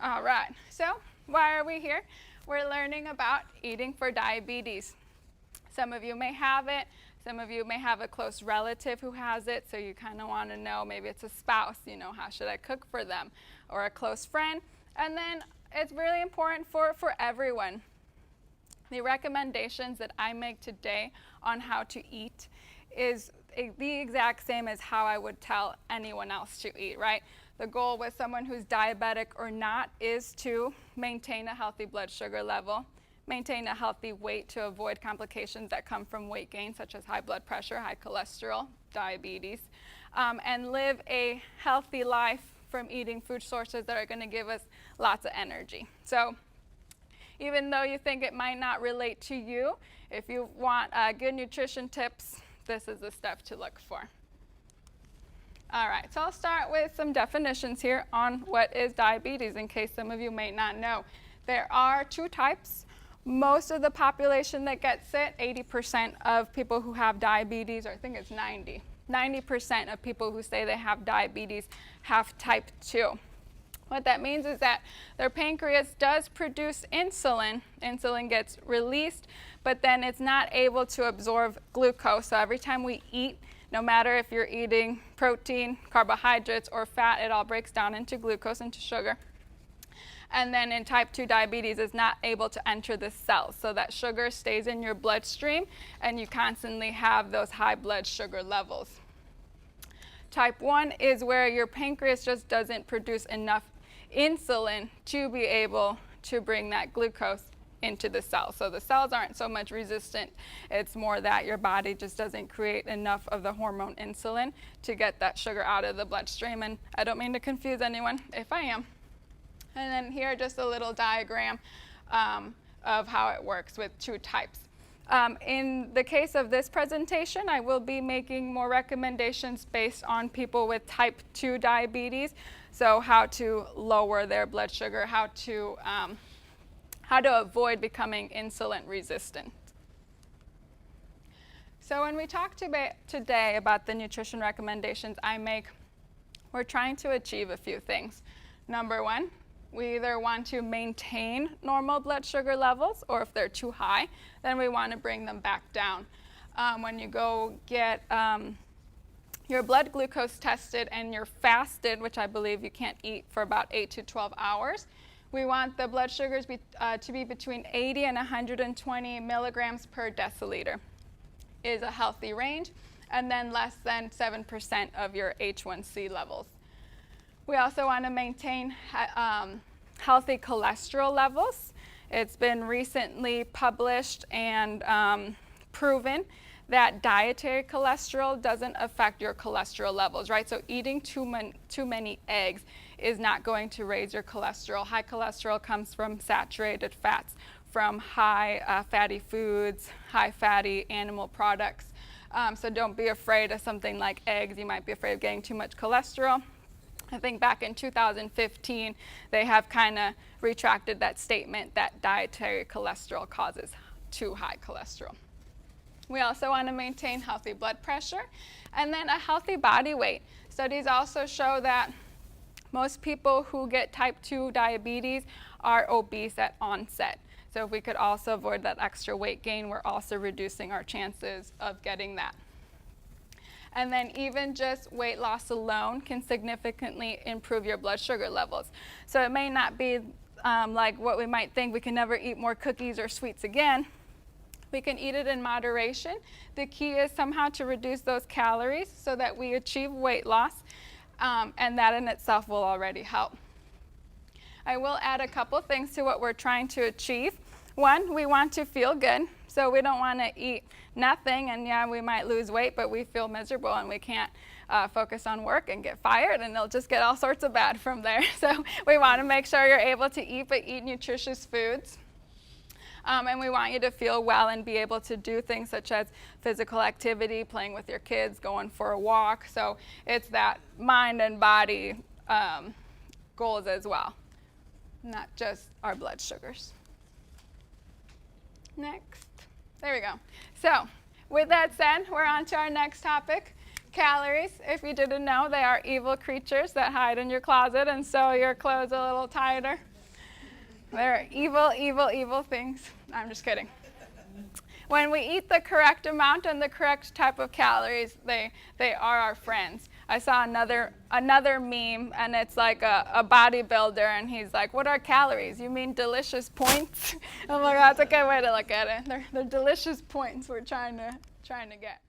All right, so why are we here? We're learning about eating for diabetes. Some of you may have it. Some of you may have a close relative who has it, so you kind of want to know, maybe it's a spouse, how should I cook for them, or a close friend. And then it's really important for everyone. The recommendations that I make today on how to eat is the exact same as how I would tell anyone else to eat, right? The goal with someone who's diabetic or not is to maintain a healthy blood sugar level, maintain a healthy weight to avoid complications that come from weight gain, such as high blood pressure, high cholesterol, diabetes, and live a healthy life from eating food sources that are going to give us lots of energy. So even though you think it might not relate to you, if you want good nutrition tips, this is the stuff to look for. All right, so I'll start with some definitions here on what is diabetes, in case some of you may not know. There are two types. Most of the population that gets it, 80% of people who have diabetes, or I think it's 90% of people who say they have diabetes have type 2. What that means is that their pancreas does produce insulin. Insulin gets released, but then it's not able to absorb glucose. So every time we eat, no matter if you're eating protein, carbohydrates, or fat, it all breaks down into glucose, into sugar. And then in type 2 diabetes, it's not able to enter the cells. So that sugar stays in your bloodstream, and you constantly have those high blood sugar levels. Type 1 is where your pancreas just doesn't produce enough insulin to be able to bring that glucose into the cells. So the cells aren't so much resistant. It's more that your body just doesn't create enough of the hormone insulin to get that sugar out of the bloodstream. And I don't mean to confuse anyone if I am. And then here, just a little diagram of how it works with two types. In the case of this presentation, I will be making more recommendations based on people with type 2 diabetes. So how to lower their blood sugar, how to avoid becoming insulin resistant. So when we talk today about the nutrition recommendations I make, we're trying to achieve a few things. Number one, we either want to maintain normal blood sugar levels, or if they're too high, then we want to bring them back down. When you go get your blood glucose tested and you're fasted, which I believe you can't eat for about 8 to 12 hours, we want the blood sugars to be between 80 and 120 milligrams per deciliter is a healthy range, and then less than 7% of your H1C levels. We also want to maintain healthy cholesterol levels. It's been recently published and proven that dietary cholesterol doesn't affect your cholesterol levels, right? So eating too many eggs is not going to raise your cholesterol. High cholesterol comes from saturated fats, from high fatty foods, high fatty animal products. So don't be afraid of something like eggs. You might be afraid of getting too much cholesterol. I think back in 2015, they have kind of retracted that statement that dietary cholesterol causes too high cholesterol. We also want to maintain healthy blood pressure and then a healthy body weight. Studies also show that most people who get type 2 diabetes are obese at onset. So if we could also avoid that extra weight gain, we're also reducing our chances of getting that. And then even just weight loss alone can significantly improve your blood sugar levels. So it may not be like what we might think, we can never eat more cookies or sweets again. We can eat it in moderation. The key is somehow to reduce those calories so that we achieve weight loss, and that in itself will already help. I will add a couple things to what we're trying to achieve. One, we want to feel good. So we don't want to eat nothing, and yeah, we might lose weight, but we feel miserable and we can't focus on work and get fired, and it'll just get all sorts of bad from there. So we want to make sure you're able to eat, but eat nutritious foods. And we want you to feel well and be able to do things such as physical activity, playing with your kids, going for a walk. So it's that mind and body goals as well, not just our blood sugars. Next. There we go. So with that said, we're on to our next topic, calories. If you didn't know, they are evil creatures that hide in your closet and sew your clothes a little tighter. They're evil, evil, evil things. I'm just kidding. When we eat the correct amount and the correct type of calories, they are our friends. I saw another meme, and it's like a bodybuilder, and he's like, "What are calories? You mean delicious points?" I'm like, that's a good way to look at it. They're delicious points we're trying to get.